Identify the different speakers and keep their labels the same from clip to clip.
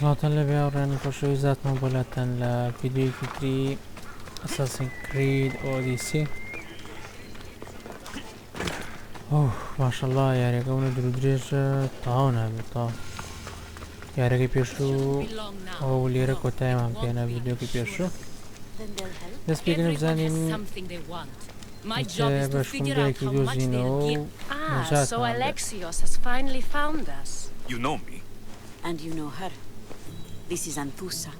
Speaker 1: سڵاتەن لە بێوڕێنی خۆشەویستان بۆلاتەن لە ڤیدیۆیەکی تری ئەساسین کرید ئۆدیسی. ماشەڵڵا یاریەکە ونە درودرێژە تاوا نابێت تا یارەکەی پێشوو ئەو لێرە کۆتاییمان پێێنە ڤیدیۆکی پێشوو دەست پێکەن بزانین بەشکندەیەکی دۆزینەوە و
Speaker 2: So Alexios has finally found us.
Speaker 3: You know me?
Speaker 4: And you know her. This is Anthusa.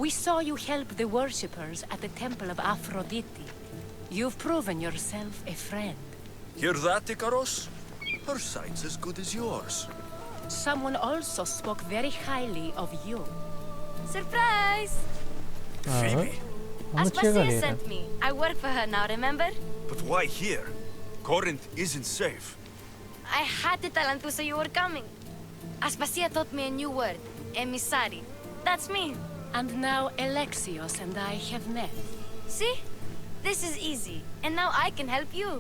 Speaker 2: We saw you help the worshippers at the temple of Aphrodite. You've proven yourself a friend.
Speaker 3: Hear that, Ikaros? Her sight's as good as yours.
Speaker 2: Someone also spoke very highly of you.
Speaker 5: Surprise!
Speaker 3: Phoebe?
Speaker 5: Aspasia sent me. I work for her now, remember?
Speaker 3: But why here? Corinth isn't safe.
Speaker 5: I had to tell Anthusa you were coming. Aspasia taught me a new word, emissary. That's me.
Speaker 2: And now Alexios and I have met.
Speaker 5: See? This is easy. And now I can help you.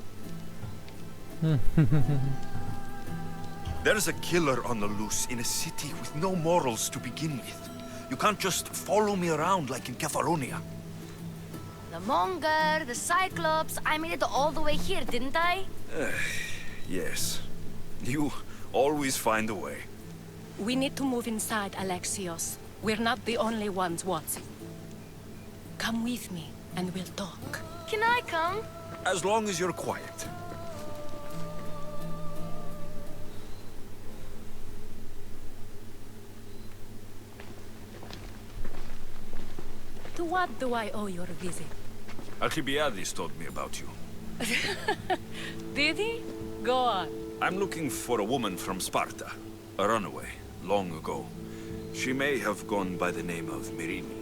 Speaker 3: There's a killer on the loose in a city with no morals to begin with. You can't just follow me around like in Kepharonia.
Speaker 5: The Monger, the Cyclops, I made it all the way here, didn't I?
Speaker 3: Yes. You always find a way.
Speaker 2: We need to move inside, Alexios. We're not the only ones watching. Come with me, and we'll talk.
Speaker 5: Can I come?
Speaker 3: As long as you're quiet.
Speaker 2: To what do I owe your visit?
Speaker 3: Alcibiades told me about you.
Speaker 2: Did he? Go on.
Speaker 3: I'm looking for a woman from Sparta, a runaway, long ago. She may have gone by the name of Myrine.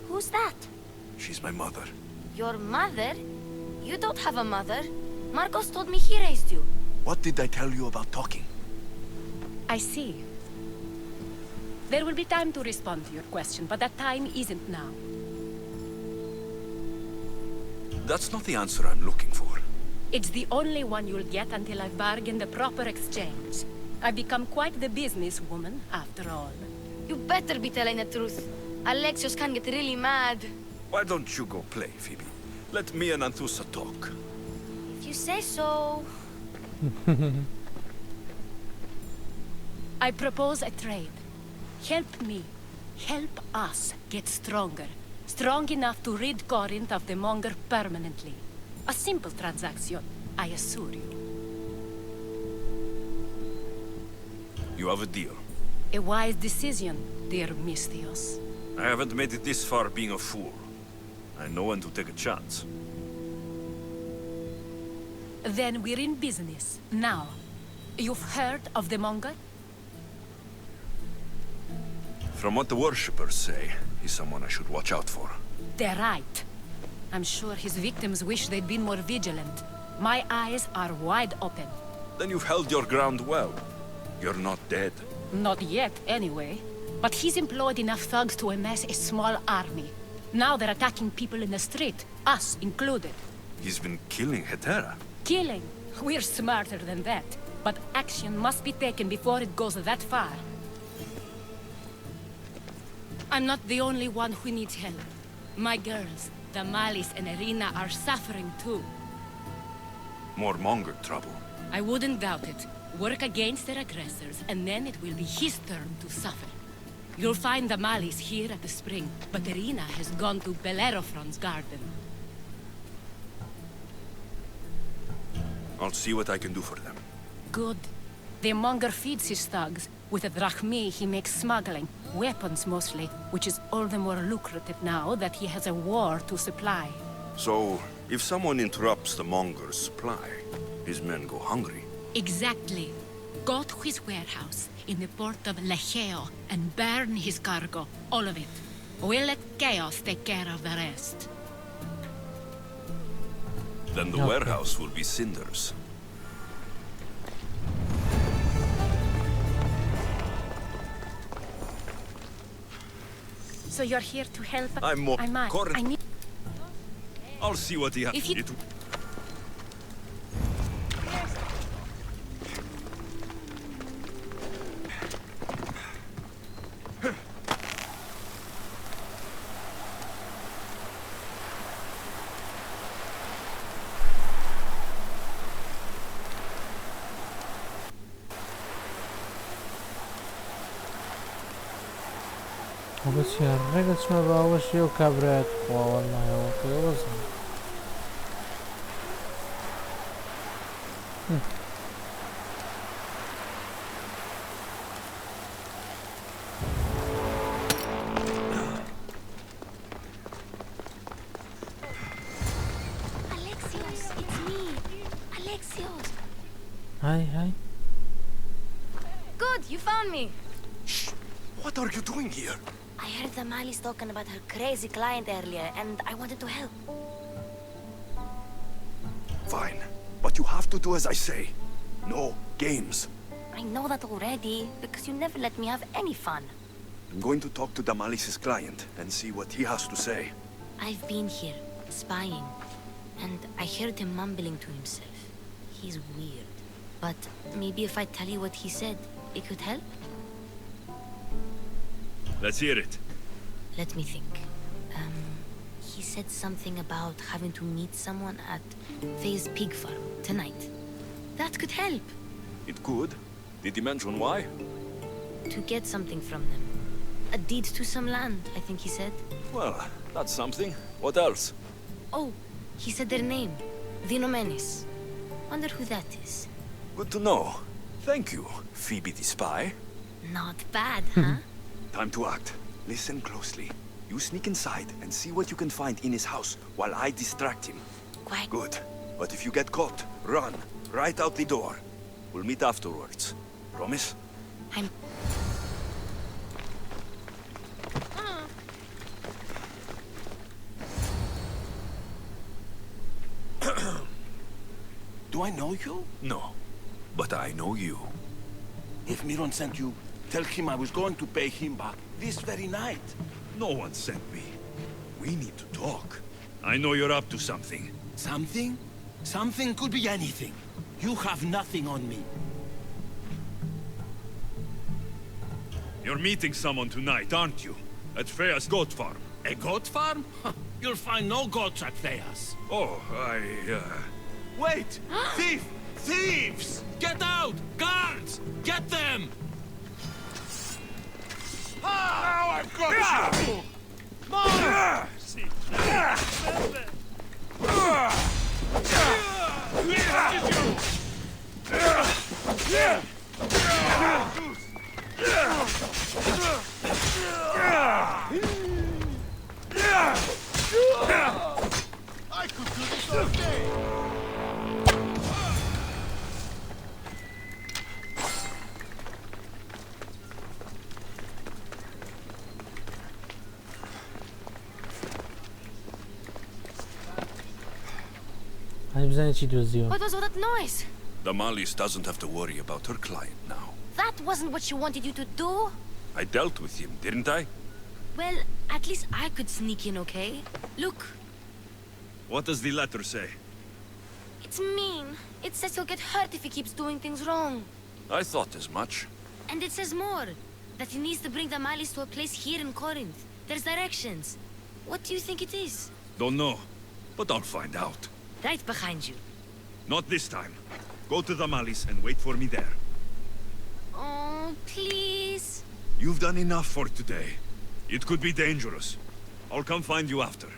Speaker 5: Who's that?
Speaker 3: She's my mother.
Speaker 5: Your mother? You don't have a mother. Marcos told me he raised you.
Speaker 3: What did I tell you about talking?
Speaker 2: I see. There will be time to respond to your question, but that time isn't now.
Speaker 3: That's not the answer I'm looking for.
Speaker 2: It's the only one you'll get until I've bargained the proper exchange. I've become quite the businesswoman, after all.
Speaker 5: You better be telling the truth. Alexios can get really mad.
Speaker 3: Why don't you go play, Phoebe? Let me and Anthusa talk.
Speaker 5: If you say so.
Speaker 2: I propose a trade. Help me. Help us get stronger. Strong enough to rid Corinth of the Monger permanently. A simple transaction, I assure you.
Speaker 3: You have a deal.
Speaker 2: A wise decision, dear Mystios.
Speaker 3: I haven't made it this far being a fool. I know when to take a chance.
Speaker 2: Then we're in business. Now, you've heard of the Monger?
Speaker 3: From what the worshippers say, he's someone I should watch out for.
Speaker 2: They're right. I'm sure his victims wish they'd been more vigilant. My eyes are wide open.
Speaker 3: Then you've held your ground well. You're not dead.
Speaker 2: Not yet, anyway. But he's employed enough thugs to amass a small army. Now they're attacking people in the street, us included.
Speaker 3: He's been killing Hetera.
Speaker 2: Killing? We're smarter than that. But action must be taken before it goes that far. I'm not the only one who needs help. My girls, Damalis and Irina, are suffering too.
Speaker 3: More Monger trouble.
Speaker 2: I wouldn't doubt it. Work against their aggressors, and then it will be his turn to suffer. You'll find Damalis here at the spring, but Irina has gone to Bellerophon's garden.
Speaker 3: I'll see what I can do for them.
Speaker 2: Good. The Monger feeds his thugs. With the drachmi, he makes smuggling. Weapons mostly, which is all the more lucrative now that he has a war to supply.
Speaker 3: So, if someone interrupts the Monger's supply, his men go hungry.
Speaker 2: Exactly. Go to his warehouse in the port of Lecheo and burn his cargo, all of it. We'll let chaos take care of the rest.
Speaker 3: Then the warehouse will be cinders.
Speaker 2: So you're here to help?
Speaker 3: I'm more...
Speaker 2: I need...
Speaker 3: I'll see what he has
Speaker 2: If you...
Speaker 3: to do.
Speaker 1: بس يا الرجل اسمه باوش يو كبرت والله هو كي وزن
Speaker 5: Alexios, it's me. Alexios.
Speaker 1: هاي
Speaker 5: Good, you found me.
Speaker 3: Shh! What are you doing here?
Speaker 5: I heard the Mali's talking about her crazy client earlier, and I wanted to help.
Speaker 3: Fine, but you have to do as I say. No games.
Speaker 5: I know that already, because you never let me have any fun.
Speaker 3: I'm going to talk to Damalis's client and see what he has to say.
Speaker 5: I've been here, spying, and I heard him mumbling to himself. He's weird. But maybe if I tell you what he said, it could help?
Speaker 3: Let's hear it.
Speaker 5: Let me think. He said something about having to meet someone at Faye's pig farm tonight. That could help.
Speaker 3: It could. Did he mention why?
Speaker 5: To get something from them. A deed to some land, I think he said.
Speaker 3: Well, that's something. What else?
Speaker 5: Oh, he said their name. Vinomenis. Wonder who that is.
Speaker 3: Good to know. Thank you, Phoebe the spy.
Speaker 5: Not bad, huh?
Speaker 3: Time to act. Listen closely. You sneak inside and see what you can find in his house while I distract him.
Speaker 5: Quite.
Speaker 3: Good. But if you get caught, run. Right out the door. We'll meet afterwards. Promise?
Speaker 5: I'm...
Speaker 6: Do I know you?
Speaker 3: No. But I know you.
Speaker 6: If Miron sent you, tell him I was going to pay him back this very night.
Speaker 3: No one sent me. We need to talk. I know you're up to something.
Speaker 6: Something? Something could be anything. You have nothing on me.
Speaker 3: You're meeting someone tonight, aren't you? At Freya's goat farm.
Speaker 6: A goat farm? You'll find no goats at Thea's.
Speaker 3: Oh,
Speaker 6: Wait! Thief! Thieves! Get out! Guards! Get them! Now I've got you! More! I could do this all day!
Speaker 1: هاي بزاني چی دوزیو
Speaker 5: What was all that noise?
Speaker 3: Damalis doesn't have to worry about her client now.
Speaker 5: That wasn't what she wanted you to do.
Speaker 3: I dealt with him, didn't I?
Speaker 5: Well, at least I could sneak in, okay? Look,
Speaker 3: What does the letter say?
Speaker 5: it's mean. It says he'll get hurt if he keeps doing things wrong.
Speaker 3: I thought as much.
Speaker 5: And it says more. That he needs to bring the Malis to a place here in Corinth. There's directions. What do you think it is?
Speaker 3: Don't know, but I'll find out.
Speaker 5: Right behind you.
Speaker 3: Not this time. Go to Damalis and wait for me there.
Speaker 5: Oh, please.
Speaker 3: You've done enough for today. It could be dangerous. I'll come find you after.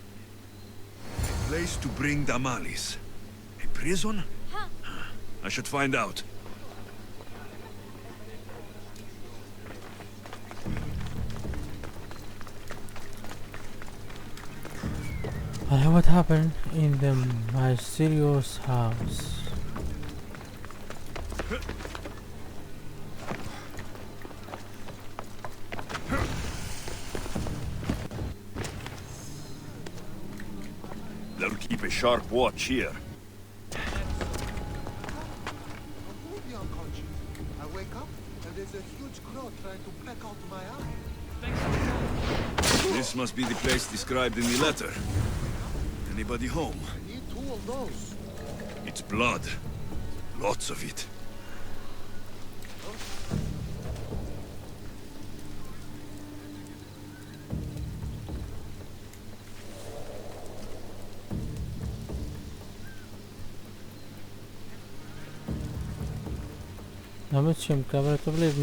Speaker 3: A place to bring Damalis. A prison? I should find out.
Speaker 1: What happened in the mysterious house?
Speaker 3: They'll keep a sharp watch here.
Speaker 7: I wake up and there's a huge crow trying to peck out my eye.
Speaker 3: This must be the place described in the letter. Anybody home?
Speaker 7: I need 2 of those.
Speaker 3: It's blood. Lots of it.
Speaker 1: Nawet się kamera to wleźć.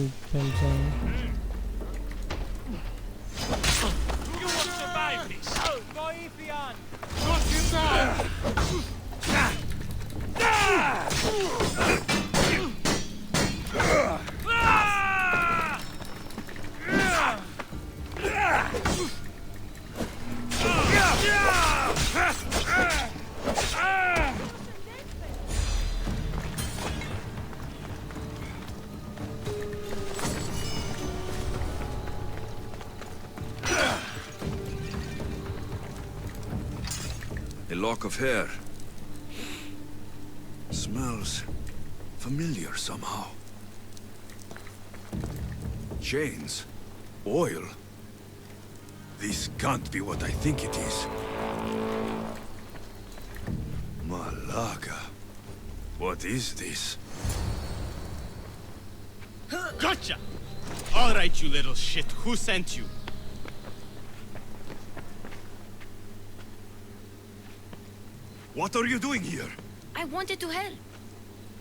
Speaker 3: A lock of hair. Smells familiar somehow. Chains. Oil. This can't be what I think it is. Malaga. What is this?
Speaker 8: Gotcha! All right, you little shit. Who sent you?
Speaker 3: What are you doing here?
Speaker 5: I wanted to help.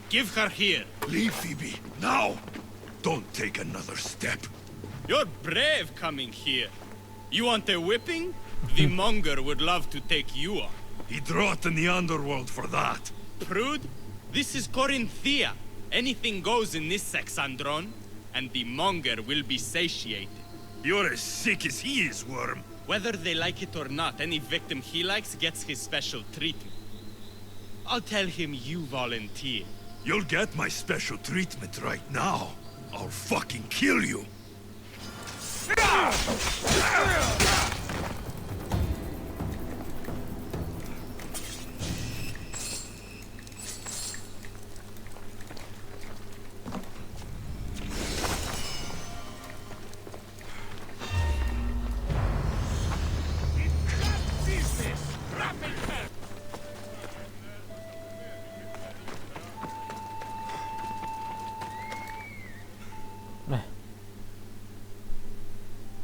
Speaker 8: Give her here.
Speaker 3: Leave, Phoebe. Now! Don't take another step.
Speaker 8: You're brave coming here. You want a whipping? The monger would love to take you on.
Speaker 3: He'd rot in the underworld for that.
Speaker 8: Prude, this is Corinthia. Anything goes in this Sexandron, and the monger will be satiated.
Speaker 3: You're as sick as he is, Worm.
Speaker 8: Whether they like it or not, any victim he likes gets his special treatment. I'll tell him you volunteer.
Speaker 3: You'll get my special treatment right now. I'll fucking kill you.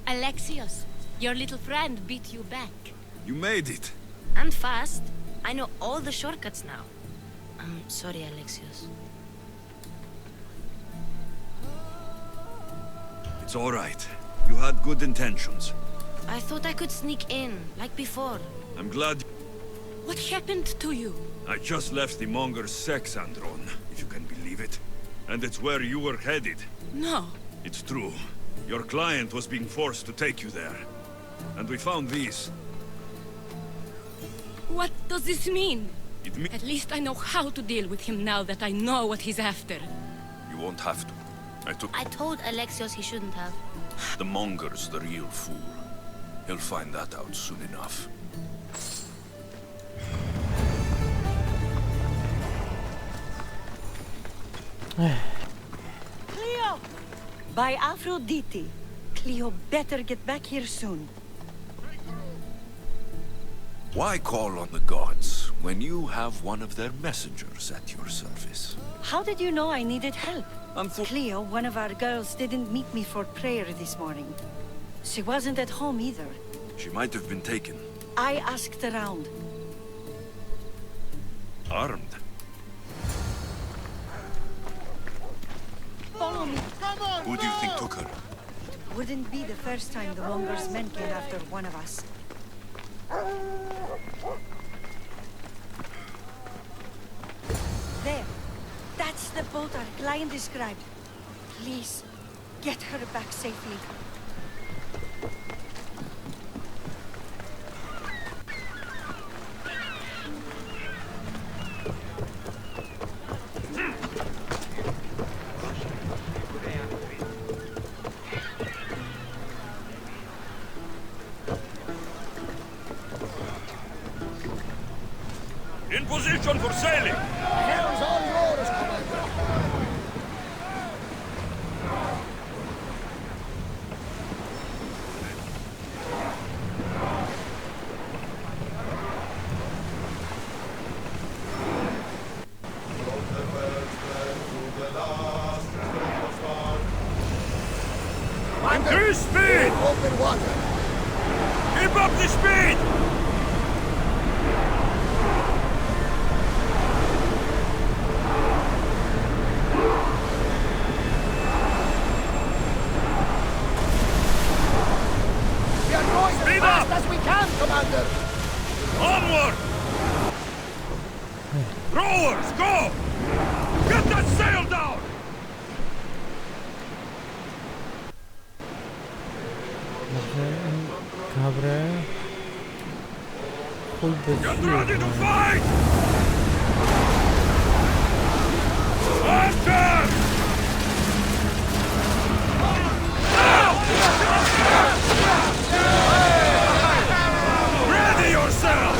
Speaker 2: Alexios, your little friend beat you back.
Speaker 3: You made it.
Speaker 5: And fast. I know all the shortcuts now. I'm sorry, Alexios.
Speaker 3: It's all right. You had good intentions.
Speaker 5: I thought I could sneak in, like before.
Speaker 3: I'm glad.
Speaker 2: What happened to you?
Speaker 3: I just left the monger's Sexandron, if you can believe it. And it's where you were headed.
Speaker 2: No.
Speaker 3: It's true. Your client was being forced to take you there. And we found these.
Speaker 2: What does this mean?
Speaker 3: It means
Speaker 2: At least I know how to deal with him now that I know what he's after.
Speaker 3: you won't have to.
Speaker 5: I told Alexios he shouldn't have.
Speaker 3: The monger's the real fool. He'll find that out soon enough.
Speaker 4: Cleo! By Aphrodite. Cleo better get back here soon.
Speaker 3: Why call on the gods when you have one of their messengers at your service?
Speaker 4: How did you know I needed help? Cleo, one of our girls, didn't meet me for prayer this morning. She wasn't at home either.
Speaker 3: She might have been taken.
Speaker 4: I asked around.
Speaker 3: Armed.
Speaker 4: Follow me.
Speaker 3: Who do you think took her?
Speaker 4: Wouldn't be the first time the Monger's men came after one of us. There. That's the boat our client described. Please, get her back safely.
Speaker 3: In position for sailing!
Speaker 7: Hell's all yours, Commander.
Speaker 3: Increase speed!
Speaker 7: Open water.
Speaker 3: Keep up the speed!
Speaker 7: We are going
Speaker 3: Speed
Speaker 7: as fast
Speaker 3: up!
Speaker 7: as we can, Commander.
Speaker 3: Onward! Rowers, go! Get that sail down!
Speaker 1: کابرا خۆی
Speaker 3: Get ready to
Speaker 1: بەزوو
Speaker 3: fight! After! Ready yourself!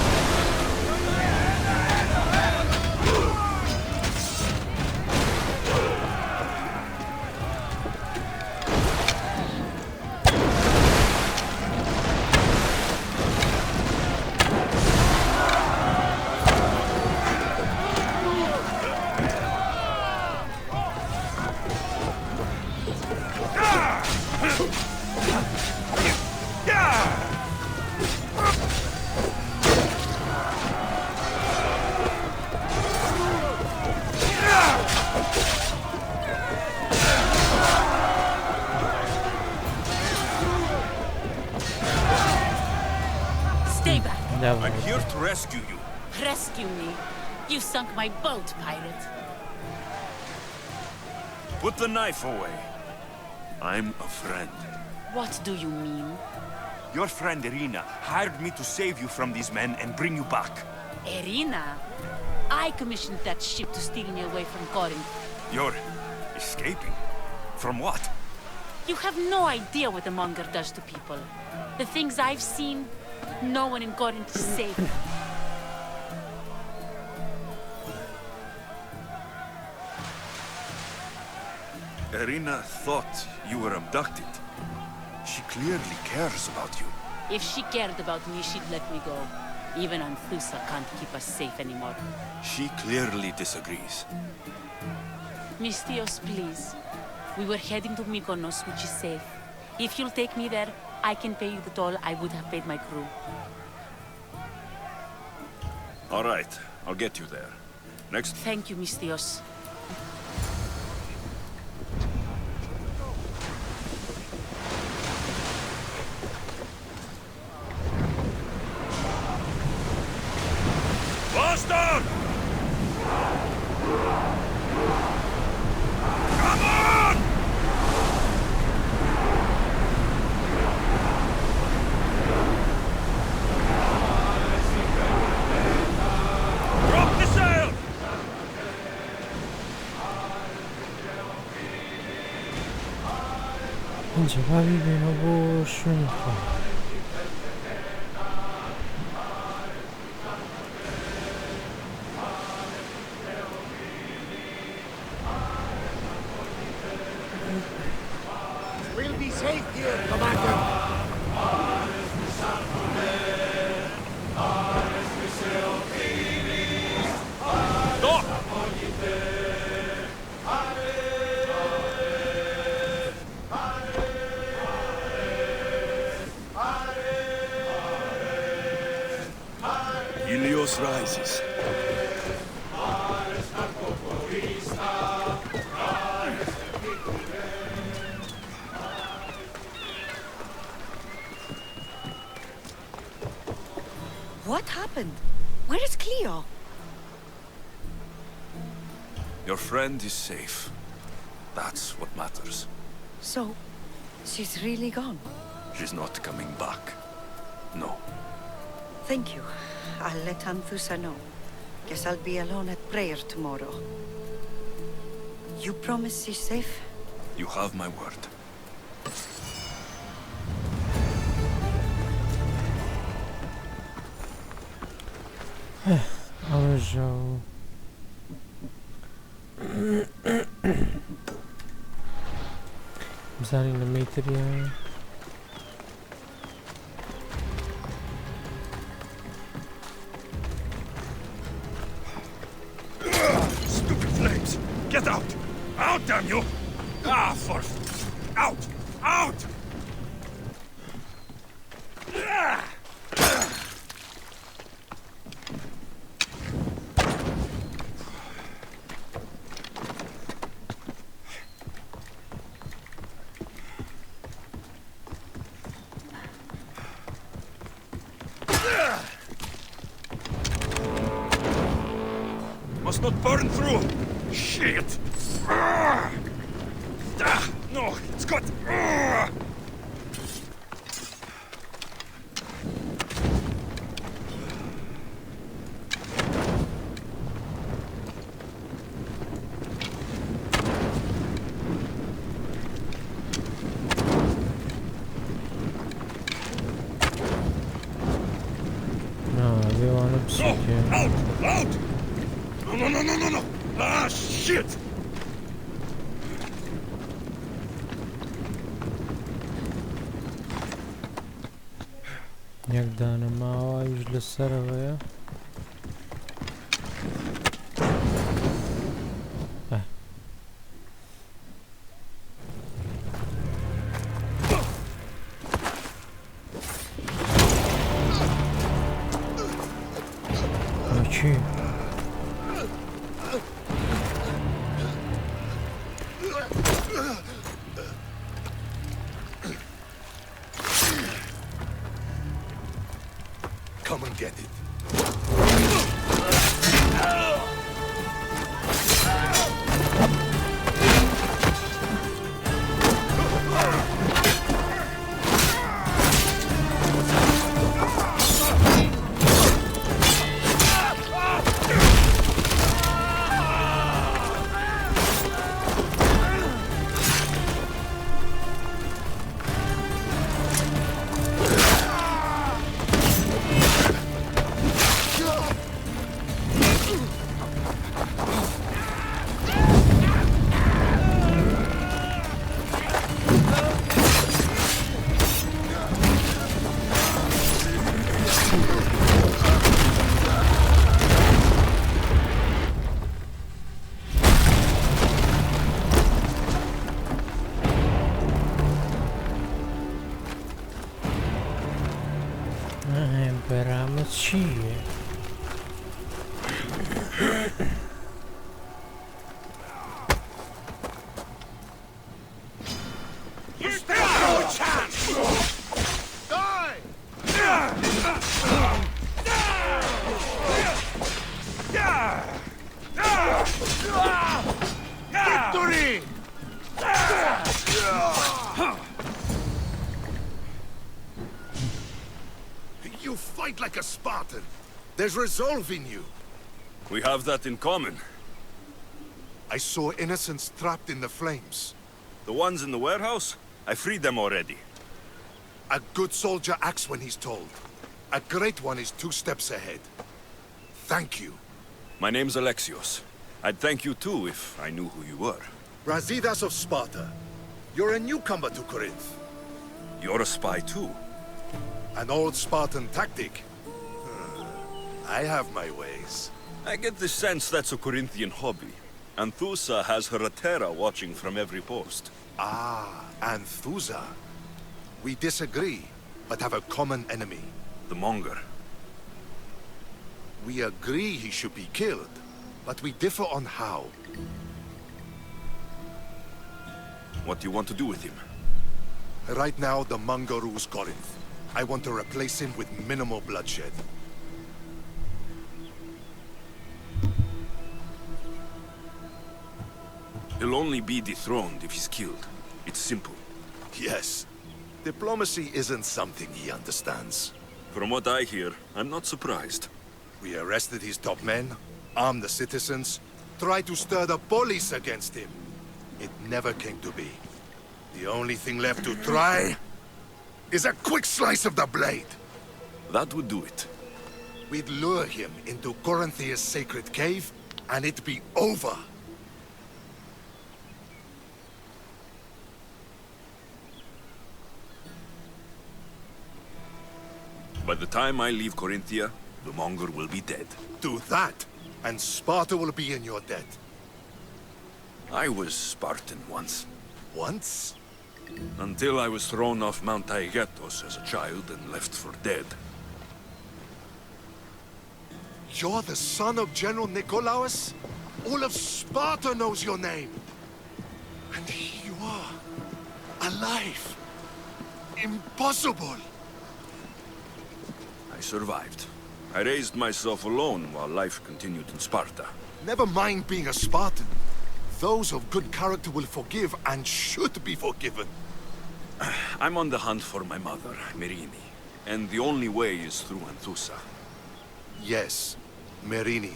Speaker 2: Stay back.
Speaker 3: I'm here to rescue you.
Speaker 2: Rescue me. You sunk my boat, pirate.
Speaker 3: Put the knife away. I'm a friend.
Speaker 2: What do you mean?
Speaker 3: Your friend Irina hired me to save you from these men and bring you back.
Speaker 2: Irina? I commissioned that ship to steal me away from Corinth.
Speaker 3: You're escaping? From what?
Speaker 2: You have no idea what the monger does to people. The things I've seen, no one in Corinth is safe.
Speaker 3: Irina thought you were abducted. She clearly cares about you.
Speaker 2: If she cared about me, she'd let me go. Even Anthusa can't keep us safe anymore.
Speaker 3: She clearly disagrees.
Speaker 2: Mistios, please. We were heading to Mykonos, which is safe. If you'll take me there, I can pay you the toll I would have paid my crew.
Speaker 3: All right, I'll get you there. Next.
Speaker 2: Thank you, Mistios.
Speaker 3: Bastard! Come on! Drop the sail!
Speaker 1: جوابی بێنە بۆ شوێنی خۆ
Speaker 7: We'll be safe here, Commander.
Speaker 3: Stop! Helios rises.
Speaker 4: What happened? Where is Cleo?
Speaker 3: Your friend is safe. That's what matters.
Speaker 4: So, she's really gone.
Speaker 3: She's not coming back. No.
Speaker 4: Thank you. I'll let Anthusa know. Guess I'll be alone at prayer tomorrow. You promise she's safe?
Speaker 3: You have my word.
Speaker 1: ئەوەژە بزانین لە مەیتریە
Speaker 3: Stupid flames! Get out! Out, damn you! Ah, for... Out! Out! Must not burn through. Shit! No, it's got... Out! No! Ah, shit!
Speaker 1: یەک دانە ماوایش لەسەرەوەیە چی؟
Speaker 6: Come and get it. بەرامەت چییە؟ You fight like a Spartan. There's resolve in you.
Speaker 3: We have that in common.
Speaker 6: I saw innocents trapped in the flames.
Speaker 3: The ones in the warehouse? I freed them already.
Speaker 6: A good soldier acts when he's told. A great one is 2 steps ahead. Thank you.
Speaker 3: My name's Alexios. I'd thank you too if I knew who you were.
Speaker 6: Brasidas of Sparta. You're a newcomer to Corinth.
Speaker 3: You're a spy too.
Speaker 6: An old Spartan tactic. I have my ways.
Speaker 3: I get the sense that's a Corinthian hobby. Anthusa has her Atera watching from every post.
Speaker 6: Ah, Anthusa. We disagree, but have a common enemy.
Speaker 3: The Monger.
Speaker 6: We agree he should be killed, but we differ on how.
Speaker 3: What do you want to do with him?
Speaker 6: Right now, the Monger rules Corinth. I want to replace him with minimal bloodshed.
Speaker 3: He'll only be dethroned if he's killed. It's simple.
Speaker 6: Yes. Diplomacy isn't something he understands.
Speaker 3: From what I hear, I'm not surprised.
Speaker 6: We arrested his top men, armed the citizens, tried to stir the police against him. It never came to be. The only thing left to try is a quick slice of the blade.
Speaker 3: That would do it.
Speaker 6: We'd lure him into Corinthia's sacred cave, and it'd be over.
Speaker 3: By the time I leave Corinthia, the Monger will be dead.
Speaker 6: Do that, and Sparta will be in your debt.
Speaker 3: I was Spartan once.
Speaker 6: Once?
Speaker 3: Until I was thrown off Mount Taygetos as a child and left for dead.
Speaker 6: You're the son of General Nikolaos? All of Sparta knows your name. And here you are, alive. Impossible.
Speaker 3: I survived. I raised myself alone while life continued in Sparta.
Speaker 6: Never mind being a Spartan. Those of good character will forgive and should be forgiven.
Speaker 3: I'm on the hunt for my mother, Merini, and the only way is through Anthusa.
Speaker 6: Yes, Merini.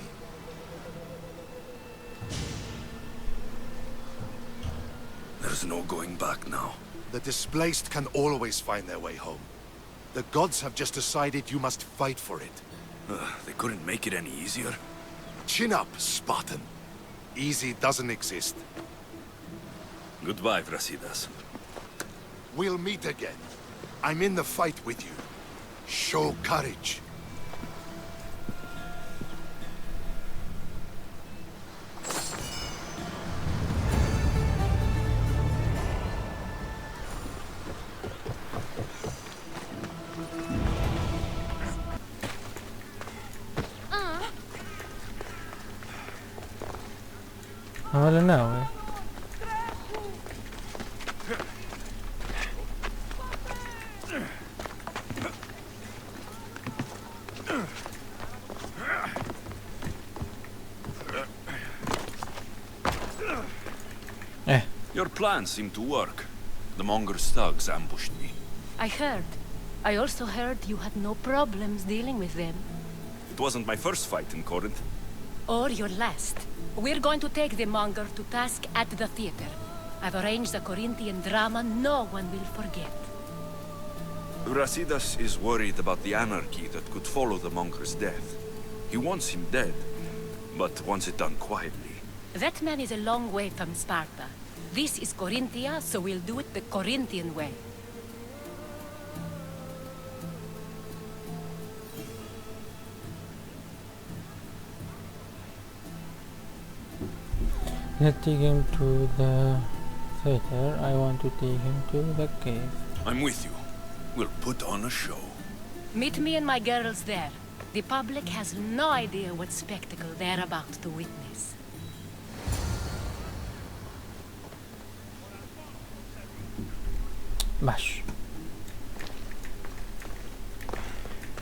Speaker 3: There's no going back now.
Speaker 6: The displaced can always find their way home. The gods have just decided you must fight for it.
Speaker 3: They couldn't make it any easier.
Speaker 6: Chin up, Spartan. Easy doesn't exist.
Speaker 3: Goodbye, Brasidas.
Speaker 6: We'll meet again. I'm in the fight with you. Show courage.
Speaker 1: ولا ناوي
Speaker 3: Your plan seemed to work. The Monger's thugs ambushed me.
Speaker 2: I heard. I also heard you had no problems dealing with them.
Speaker 3: It wasn't my first fight in Corinth.
Speaker 2: Or your last. We're going to take the Monger to task at the theater. I've arranged a Corinthian drama no one will forget.
Speaker 3: Brasidas is worried about the anarchy that could follow the Monger's death. He wants him dead, but wants it done quietly.
Speaker 2: That man is a long way from Sparta. This is Corinthia, so we'll do it the Corinthian way.
Speaker 1: Let's take him to the theater. I want to take him to the cave.
Speaker 3: I'm with you. We'll put on a show.
Speaker 2: Meet me and my girls there. The public has no idea what spectacle they're about to witness.
Speaker 1: باش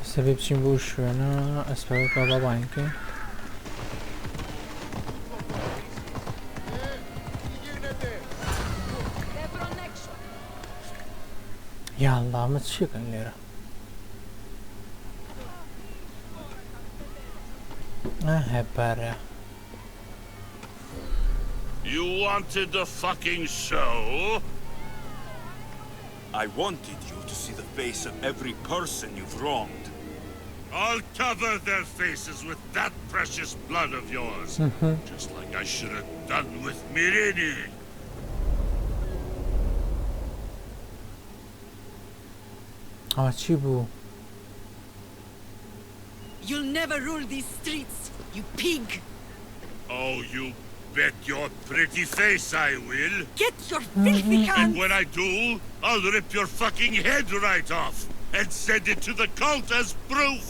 Speaker 1: السبب چیم بوش انا اسباب بابا اینکه يا الله ما تشيكن ليرة هبارة.
Speaker 9: You wanted a fucking show?
Speaker 3: I wanted you to see the face of every person you've wronged.
Speaker 9: I'll cover their faces with that precious blood of yours. Just like I should have done with Merini.
Speaker 1: چی بو؟
Speaker 10: You'll never rule these streets, you pig!
Speaker 9: Oh, you bet your pretty face I will.
Speaker 10: Get your filthy hands!
Speaker 9: And when I do, I'll rip your fucking head right off and send it to the cult as proof.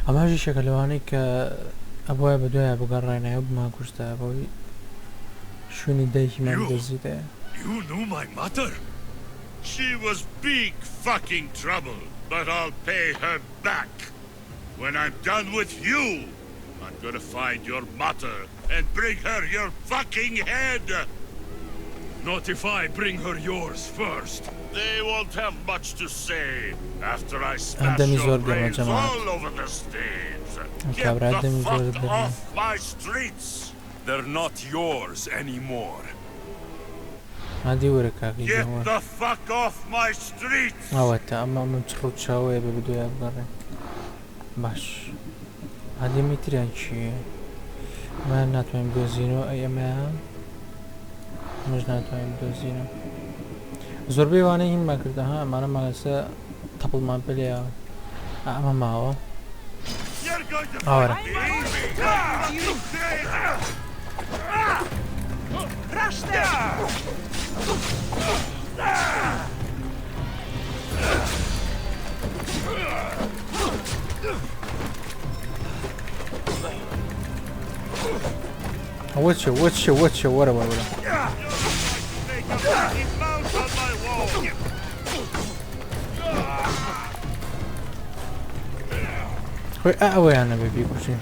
Speaker 1: اما هجي شكلواني ابويا بدويا بقرينا بما كشت ابوي شوني دايكي ما بدزيته.
Speaker 9: You knew my mother? She was big fucking trouble, but I'll pay her back. When I'm done with you, I'm gonna find your mother and bring her your fucking head. Not if I bring her yours first. They won't have much to say after I smash your brains all over the stage. Get the fuck off my streets.
Speaker 3: They're not yours anymore.
Speaker 1: هادي وركاكي
Speaker 9: Get the fuck off my streets.
Speaker 1: اوتا اما متخلط شاوية ببدويا بقري باش هادي ميتريان چي ما ناتوين بدوزينو اي اما مش ناتوين بدوزينو زور بيواني هم ما كردها اما مالسا طبل ما بليا اما ماو اورا
Speaker 10: Rush them!
Speaker 1: واتش ورا خۆی ئەوەیانە بێ بیکوژین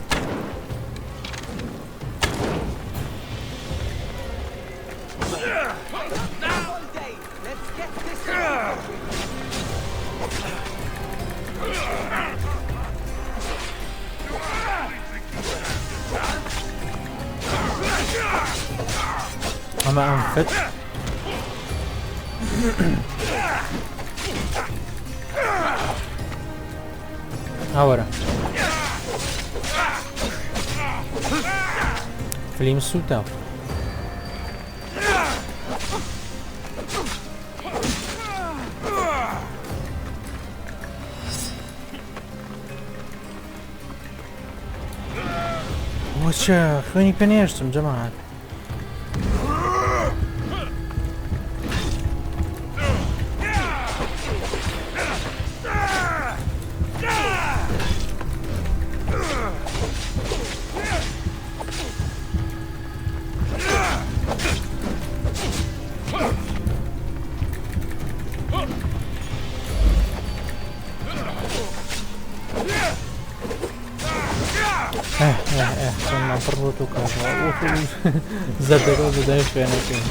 Speaker 1: ئەمە ئەنفت ئەوەرە فلیم سووتە وەچە خوێنی پێنێشتم جەماعەت من فرط وكذا زدقوا بداية فينك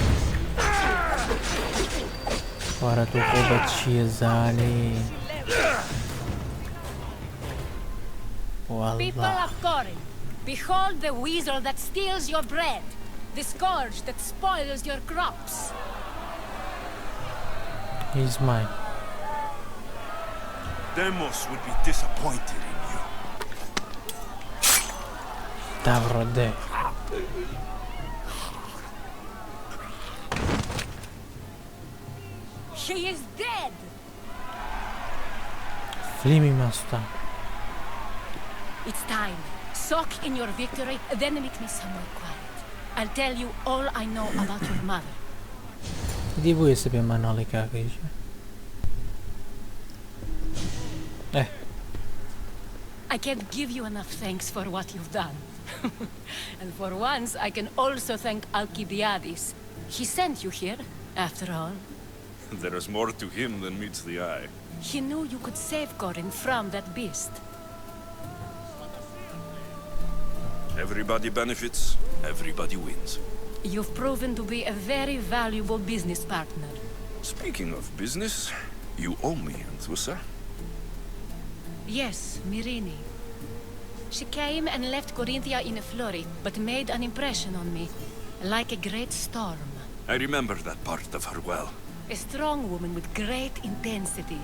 Speaker 1: وارد وقوبة شي زاني
Speaker 2: People of Corinth, behold the weasel that steals your bread, the scourge that spoils your crops.
Speaker 1: He's mine.
Speaker 3: Demos would be disappointed in you.
Speaker 1: Davrode.
Speaker 2: She is dead.
Speaker 1: Flimi masta.
Speaker 2: It's time. Soak in your victory, then meet me somewhere quiet. I'll tell you all I know about your mother.
Speaker 1: Di vuoi sapere manale cagage?
Speaker 2: I can't give you enough thanks for what you've done. And for once, I can also thank Alcibiades. He sent you here, after all.
Speaker 3: There is more to him than meets the eye.
Speaker 2: He knew you could save Corinth from that beast.
Speaker 3: Everybody benefits, everybody wins.
Speaker 2: You've proven to be a very valuable business partner.
Speaker 3: Speaking of business, you owe me, Anthusa.
Speaker 2: Yes, Myrine. She came and left Corinthia in a flurry, but made an impression on me, like a great storm.
Speaker 3: I remember that part of her well.
Speaker 2: A strong woman with great intensity.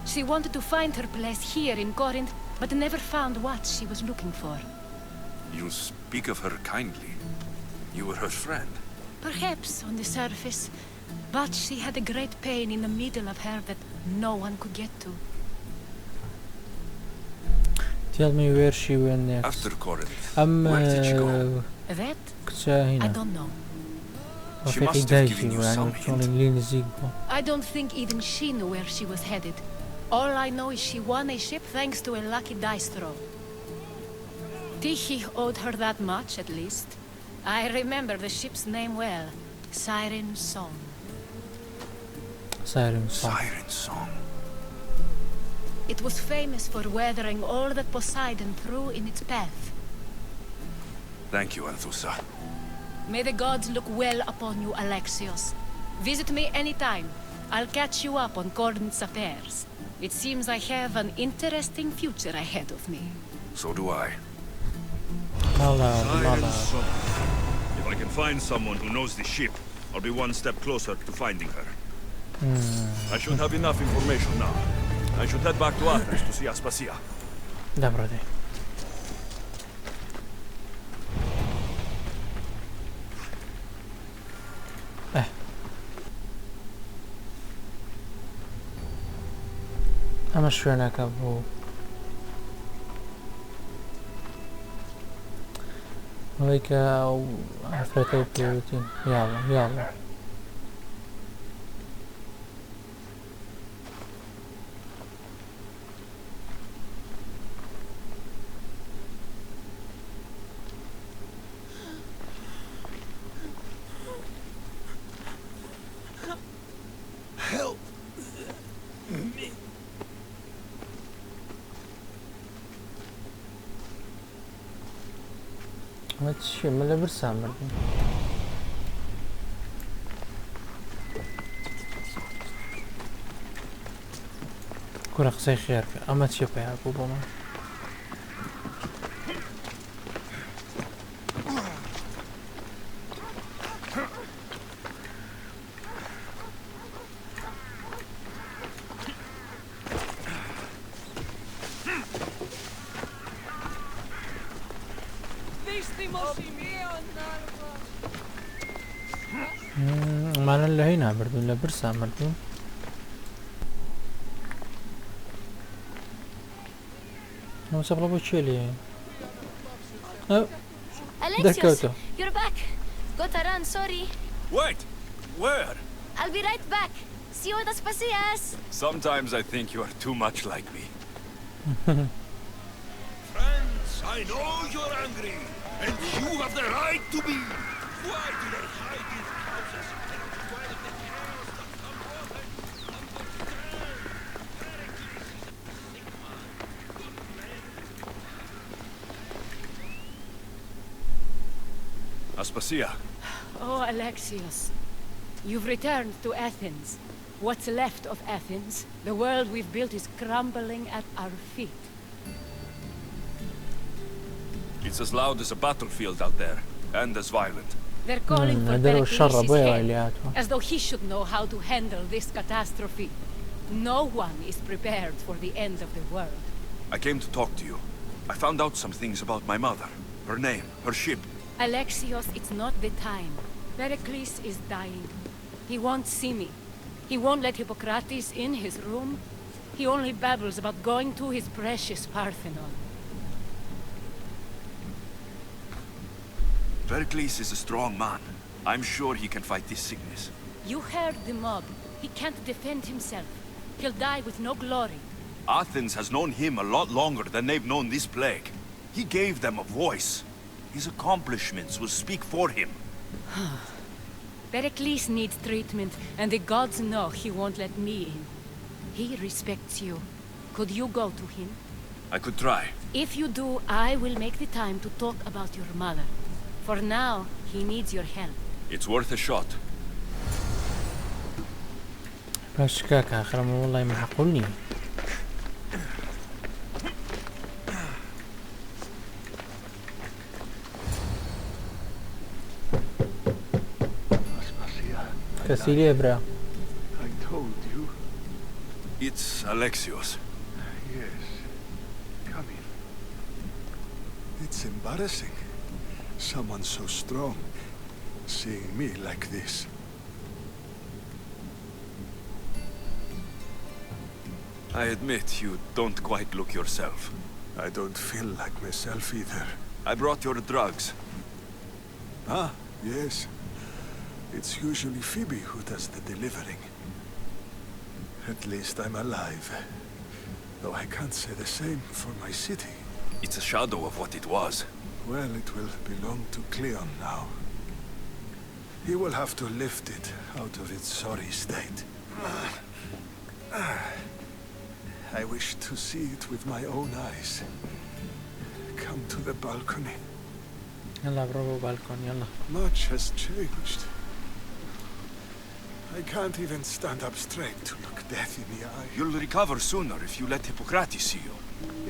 Speaker 2: She wanted to find her place here in Corinth, but never found what she was looking for.
Speaker 3: You speak of her kindly. You were her friend.
Speaker 2: Perhaps on the surface, but she had a great pain in the middle of her that no one could get to.
Speaker 1: Tell me where she went next.
Speaker 3: After Corinth, where did she go?
Speaker 2: That?
Speaker 1: هنا.
Speaker 2: I don't know.
Speaker 3: She must have given you some hint.
Speaker 2: I don't think even she knew where she was headed. All I know is she won a ship thanks to a lucky dice throw. Tyche owed her that much, at least. I remember the ship's name well. Siren Song.
Speaker 1: Siren Song.
Speaker 3: Siren Song.
Speaker 2: It was famous for weathering all that Poseidon threw in its path.
Speaker 3: Thank you, Anthusa.
Speaker 2: May the gods look well upon you, Alexios. Visit me anytime. I'll catch you up on Corinth's affairs. It seems I have an interesting future ahead of me.
Speaker 3: So do I.
Speaker 1: Mala.
Speaker 3: If I can find someone who knows the ship, I'll be one step closer to finding her. I should have enough information now. I should head back to Athens to see Aspasia.
Speaker 1: Dobra, daj. ئەمە شوێنەکە بۆ ئەوەی کە ئەو ئافرەتە پێوتین یاڵە ما چیه من لە برسان مردم کوڕە قسەی خێر کرد ئەمە چیە پێیا بوو بۆ من مانە لە هەی نامردون لە برسان مردون ئەمە چەپڵە بۆ چێ لێ
Speaker 5: Alexios, you're back. Got to run, sorry.
Speaker 3: Wait! Where?
Speaker 5: I'll be right back. See you at Aspasias.
Speaker 3: Sometimes I think you are too much like me.
Speaker 9: Friends, I know you're angry, and you have the right to be. Why do they hide in houses and dwell in the chaos that come over
Speaker 3: Aspasia.
Speaker 2: Oh, Alexios. You've returned to Athens. What's left of Athens, the world we've built is crumbling at our feet.
Speaker 3: It's as loud as a battlefield out there, and as violent.
Speaker 2: They're calling for
Speaker 1: شر
Speaker 2: Pericles'
Speaker 1: بۆیە
Speaker 2: head,
Speaker 1: لێهاتوە
Speaker 2: as though he should know how to handle this catastrophe. No one is prepared for the end of the world.
Speaker 3: I came to talk to you. I found out some things about my mother. Her name, her ship.
Speaker 2: Alexios, it's not the time. Pericles is dying. He won't see me. He won't let Hippocrates in his room. He only babbles about going to his precious Parthenon.
Speaker 3: Pericles is a strong man. I'm sure he can fight this sickness.
Speaker 2: You heard the mob. He can't defend himself. He'll die with no glory.
Speaker 3: Athens has known him a lot longer than they've known this plague. He gave them a voice. His accomplishments will speak for him.
Speaker 2: Pericles needs treatment, and the gods know he won't let me in. He respects you. Could you go to him?
Speaker 3: I could try.
Speaker 2: If you do, I will make the time to talk about your mother. For now, he needs your help.
Speaker 3: It's worth a shot.
Speaker 1: باش كاكا آخر والله معقولني كاسيليا برا
Speaker 7: I told you.
Speaker 3: It's Alexios.
Speaker 7: Yes. Come in. It's embarrassing. Someone so strong seeing me like this.
Speaker 3: I admit you don't quite look yourself.
Speaker 7: I don't feel like myself either.
Speaker 3: I brought your drugs.
Speaker 7: Ah, yes. It's usually Phoebe who does the delivering. At least I'm alive. Though I can't say the same for my city.
Speaker 3: It's a shadow of what it was.
Speaker 7: Well, it will belong to Cleon now. He will have to lift it out of its sorry state. I wish to see it with my own eyes. Come to the balcony.
Speaker 1: يلا برافو بالكون يلا
Speaker 7: Much has changed. I can't even stand up straight to look death in the eye.
Speaker 3: You'll recover sooner if you let Hippocrates see you.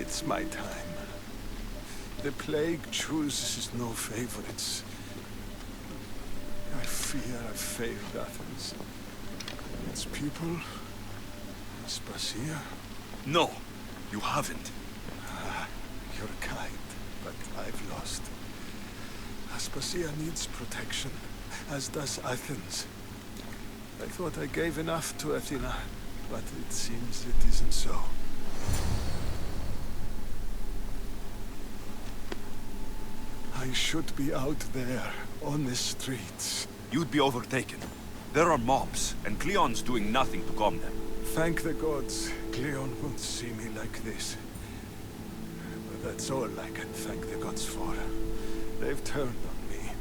Speaker 7: It's my time. The plague chooses no favorites. I fear I've failed Athens. Its people, Aspasia.
Speaker 3: No, you haven't.
Speaker 7: You're kind, but I've lost. Aspasia needs protection, as does Athens. I thought I gave enough to Athena, but it seems it isn't so. I should be out there, on the streets.
Speaker 3: You'd be overtaken. There are mobs, and Cleon's doing nothing to calm them.
Speaker 7: Thank the gods, Cleon won't see me like this. But that's all I can thank the gods for. They've turned on me.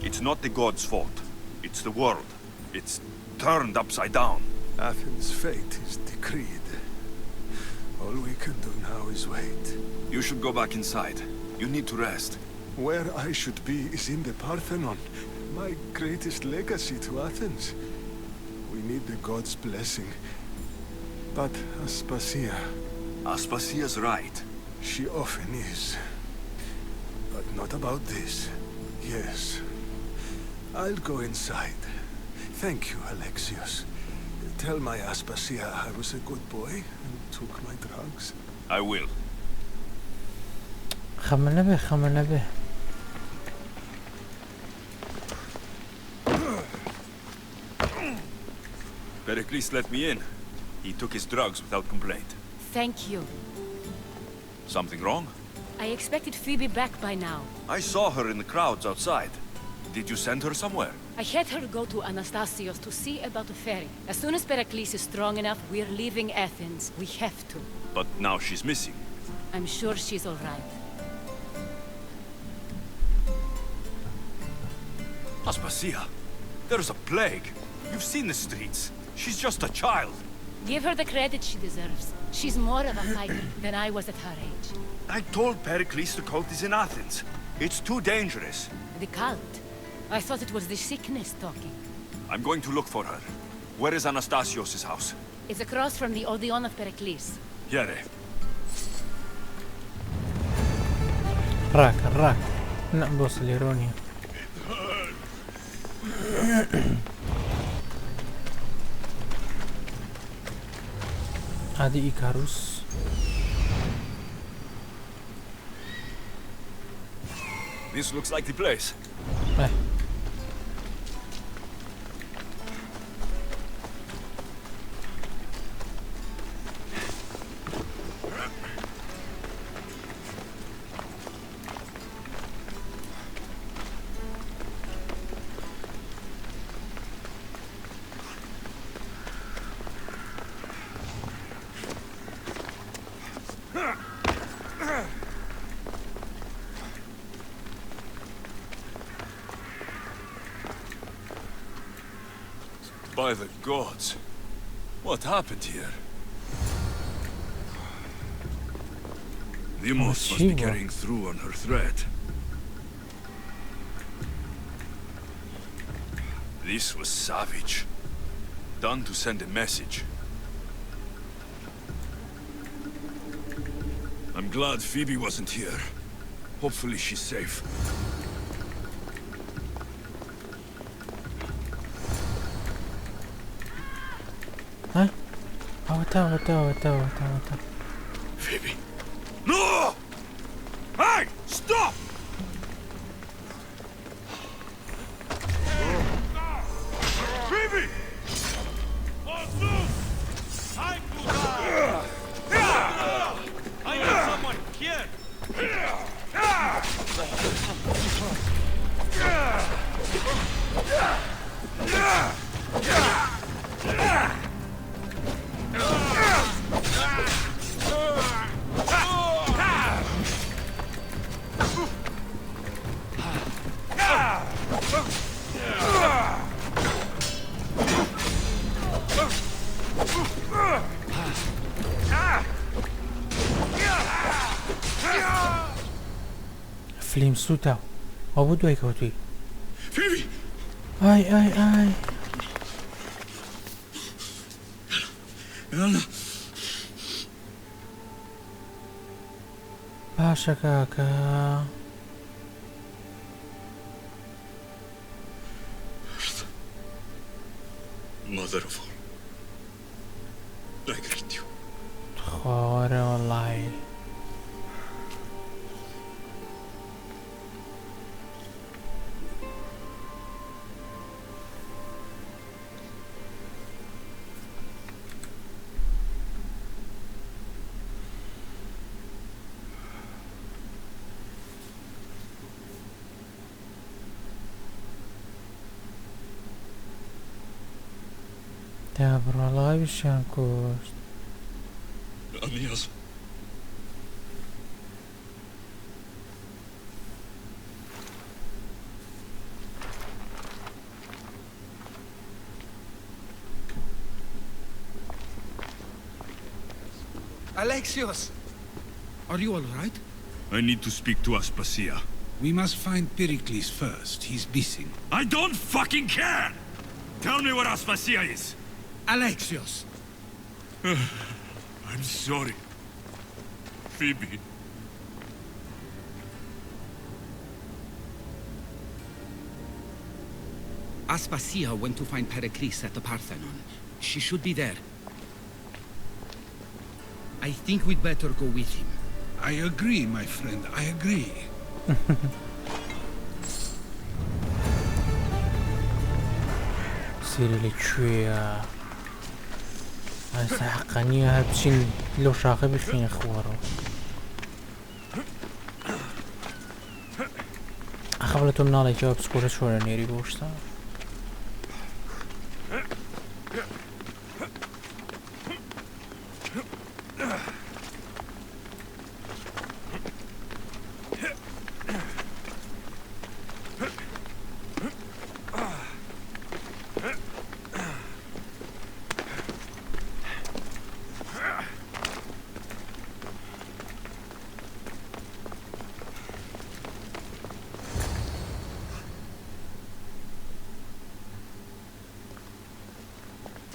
Speaker 3: It's not the gods' fault. It's the world. It's turned upside down.
Speaker 7: Athens' fate is decreed. All we can do now is wait.
Speaker 3: You should go back inside. You need to rest.
Speaker 7: Where I should be is in the Parthenon, my greatest legacy to Athens. We need the gods' blessing. But Aspasia...
Speaker 3: Aspasia's right.
Speaker 7: She often is. But not about this. Yes. I'll go inside. Thank you, Alexios. Tell my Aspasia I was a good boy and took my drugs.
Speaker 3: I will.
Speaker 1: خمنا به
Speaker 3: Pericles let me in. He took his drugs without complaint.
Speaker 2: Thank you.
Speaker 3: Something wrong?
Speaker 2: I expected Phoebe back by now.
Speaker 3: I saw her in the crowds outside. Did you send her somewhere?
Speaker 2: I had her go to Anastasios to see about the ferry. As soon as Pericles is strong enough, we're leaving Athens. We have to.
Speaker 3: But now she's missing.
Speaker 2: I'm sure she's all right.
Speaker 3: Aspasia, there's a plague. You've seen the streets. She's just a child.
Speaker 2: Give her the credit she deserves. She's more of a fighter than I was at her age.
Speaker 3: I told Pericles the cult is in Athens. It's too dangerous.
Speaker 2: The cult? I thought it was the sickness talking.
Speaker 3: I'm going to look for her. Where is Anastasios' house?
Speaker 2: It's across from the Odeon of Pericles.
Speaker 3: Here.
Speaker 1: راك نقبص الإيرونيا هذه إيكاروس
Speaker 3: This looks like the place. By the gods. What happened here? Demos must be carrying through on her threat. This was savage. Done to send a message. I'm glad Phoebe wasn't here. Hopefully she's safe.
Speaker 1: ها؟ وتا
Speaker 3: Phoebe! No! Hey! Stop! Phoebe!
Speaker 8: I need someone here!
Speaker 1: فلیم سوتا ئەو بوو دوای کەوتووی
Speaker 3: Phoebe!
Speaker 1: ئای باشە کاکە
Speaker 3: Mother of all, I greet you.
Speaker 1: خۆرە وەڵڵی تا بڕۆڵاویشیان کوشت
Speaker 3: Anias.
Speaker 11: Alexios! Are you all right?
Speaker 3: I need to speak to Aspasia.
Speaker 12: We must find Pericles first. He's missing.
Speaker 3: I don't fucking care! Tell me where Aspasia is!
Speaker 11: Alexios!
Speaker 3: I'm sorry. Phoebe.
Speaker 11: Aspasia went to find Pericles at the Parthenon. She should be there. I think we'd better go with him.
Speaker 12: I agree, my friend. I agree.
Speaker 1: سيري لي شوية حقانية هبشين لو شاخي بخين اخوارو اخبرتو منالي جواب سكورة شورا نيري بوشتا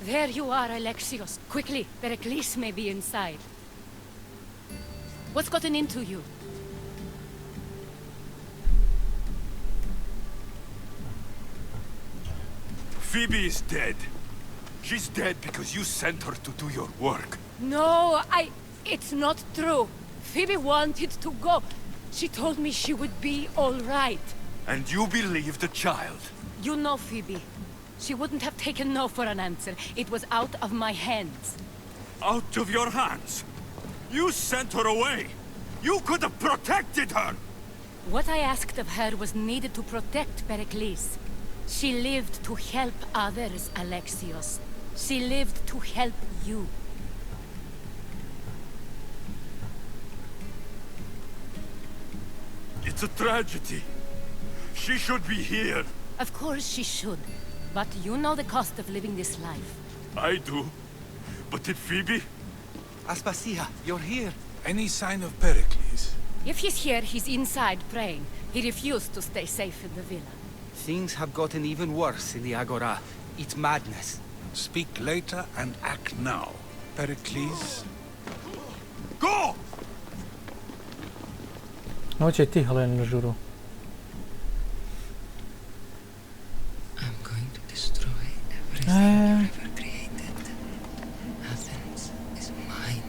Speaker 2: There you are, Alexios. Quickly, Pericles may be inside. What's gotten into you?
Speaker 3: Phoebe is dead. She's dead because you sent her to do your work.
Speaker 2: No, it's not true. Phoebe wanted to go. She told me she would be all right.
Speaker 3: And you believe the child?
Speaker 2: You know Phoebe. She wouldn't have taken no for an answer. It was out of my hands.
Speaker 3: Out of your hands? You sent her away! You could have protected her!
Speaker 2: What I asked of her was needed to protect Pericles. She lived to help others, Alexios. She lived to help you.
Speaker 3: It's a tragedy. She should be here.
Speaker 2: Of course she should. But you know the cost of living this life.
Speaker 3: I do. But did Phoebe?
Speaker 11: Aspasia, you're here.
Speaker 12: Any sign of Pericles?
Speaker 2: If he's here, he's inside praying. He refused to stay safe in the villa.
Speaker 11: Things have gotten even worse in the Agora. It's madness.
Speaker 12: Speak later and act now. Pericles?
Speaker 3: Go!
Speaker 1: هو جتي هلا نجورو
Speaker 11: I'm going to destroy everything you've ever created. Athens is mine.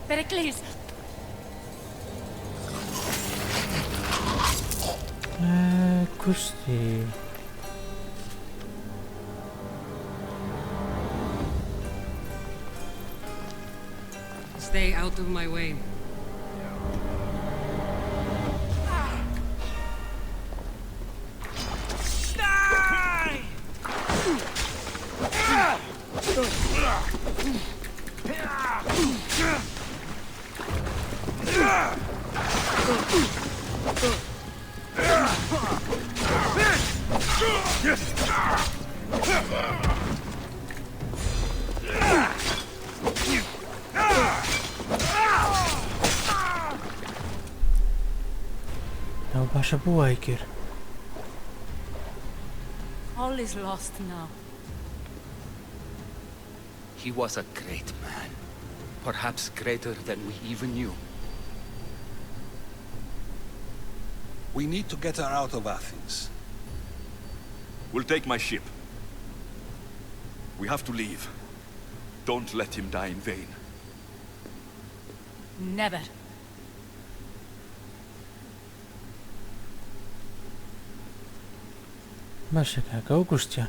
Speaker 2: Pericles!
Speaker 1: كشتي
Speaker 10: Stay out of my way.
Speaker 1: لو باشا بوايكر
Speaker 2: All is lost now.
Speaker 11: He was a great man. Perhaps greater than we even knew.
Speaker 12: We need to get her out of Athens.
Speaker 3: We'll take my ship. We have to leave. Don't let him die in vain.
Speaker 2: Never.
Speaker 1: ماشي هكا وكشتيان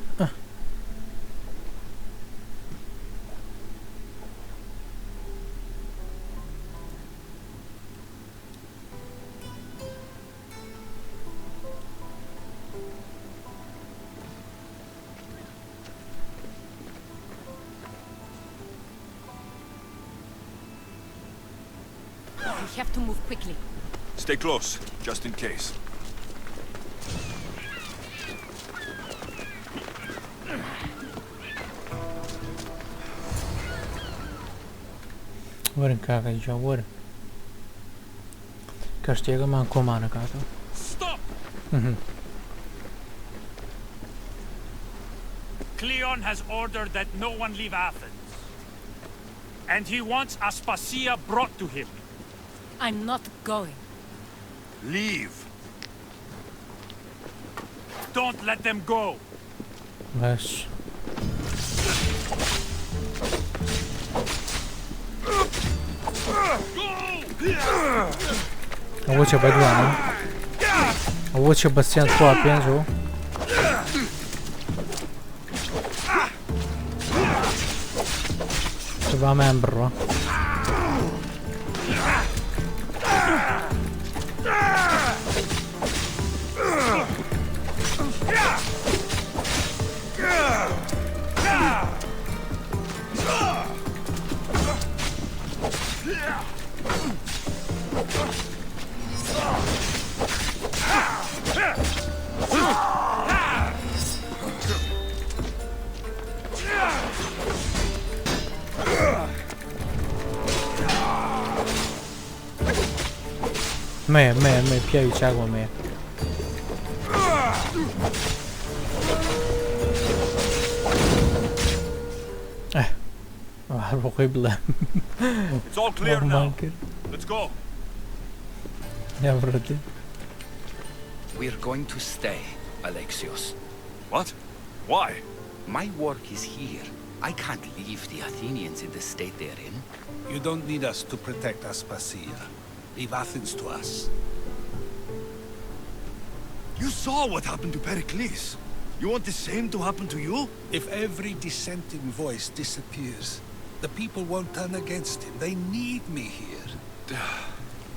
Speaker 2: We have to move quickly.
Speaker 3: Stay close, just in case.
Speaker 1: ورن کاغەی جا وەرن کەشتێکەمان کۆمانەکاتەوە
Speaker 13: Cleon has ordered that no one leave Athens. And he wants Aspasia brought to him.
Speaker 2: I'm not going.
Speaker 13: Leave. Don't let them go.
Speaker 1: باش ئەوە چە بەدوانە ئەوە چە بەستیان خوا پێنجەوە بامەیان بڕوە مێ پیاوی چاکوە مێ هەروەخۆی بڵێ
Speaker 11: We're going to stay, Alexios.
Speaker 3: What? Why?
Speaker 11: My work is here. I can't leave the Athenians in the state they're in.
Speaker 12: You don't need us to protect Aspasia. Leave Athens to us.
Speaker 3: You saw what happened to Pericles. You want the same to happen to you?
Speaker 12: If every dissenting voice disappears, the people won't turn against him. They need me here.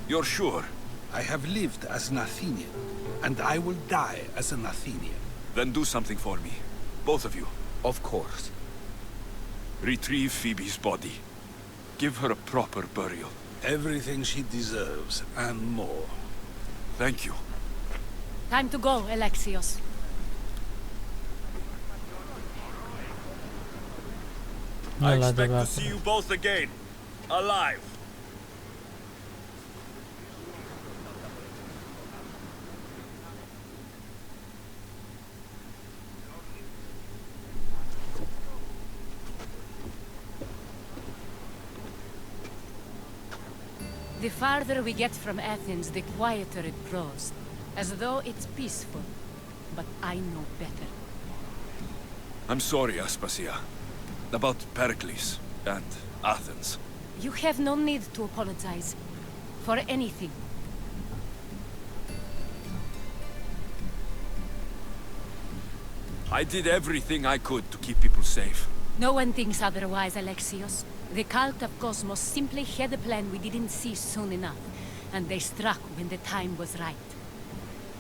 Speaker 3: You're sure?
Speaker 12: I have lived as an Athenian, and I will die as an Athenian.
Speaker 3: Then do something for me. Both of you.
Speaker 11: Of course.
Speaker 3: Retrieve Phoebe's body. Give her a proper burial.
Speaker 12: Everything she deserves, and more.
Speaker 3: Thank you.
Speaker 2: Time to go, Alexios.
Speaker 3: I expect to see you both again. Alive.
Speaker 2: The farther we get from Athens, the quieter it grows. As though it's peaceful. But I know better.
Speaker 3: I'm sorry, Aspasia. About Pericles and Athens.
Speaker 2: You have no need to apologize. For anything.
Speaker 3: I did everything I could to keep people safe.
Speaker 2: No one thinks otherwise, Alexios. The cult of Cosmos simply had a plan we didn't see soon enough. And they struck when the time was right.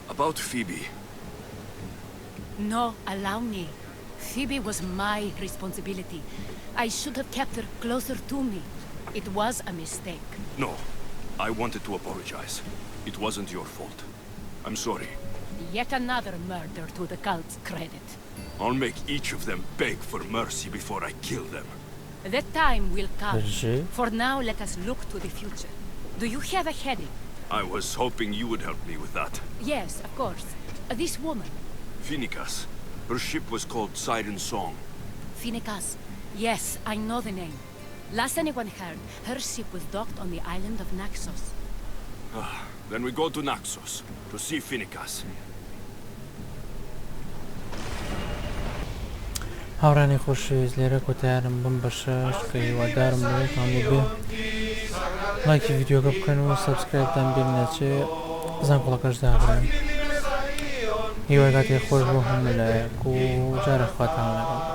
Speaker 3: About Phoebe.
Speaker 2: No, allow me. Phoebe was my responsibility. I should have kept her closer to me. It was a mistake.
Speaker 3: No. I wanted to apologize. It wasn't your fault. I'm sorry.
Speaker 2: Yet another murder to the cult's credit.
Speaker 3: I'll make each of them beg for mercy before I kill them.
Speaker 2: That time will come. For now, let us look to the future. Do you have a heading?
Speaker 3: I was hoping you would help me with that.
Speaker 2: Yes, of course. This woman.
Speaker 3: Phoenicas. Her ship was called Siren Song.
Speaker 2: Phoenicas. Yes, I know the name. Last anyone heard, her ship was docked on the island of Naxos.
Speaker 3: Then we go to Naxos to see Phoenicas.
Speaker 1: هاورانی خۆشەویست لێرە کۆتاییارم بم بەشەش کە هیوادارم بێت هەموو بێ لایکی ڤیدیۆکە بکەن و سەبسکرایبتان بیر نەچێ زان کوڵەکەش دابڕێن هیوای کاتێک خۆش بۆ هەموو لایەک و جارە خواتان لەگەڵ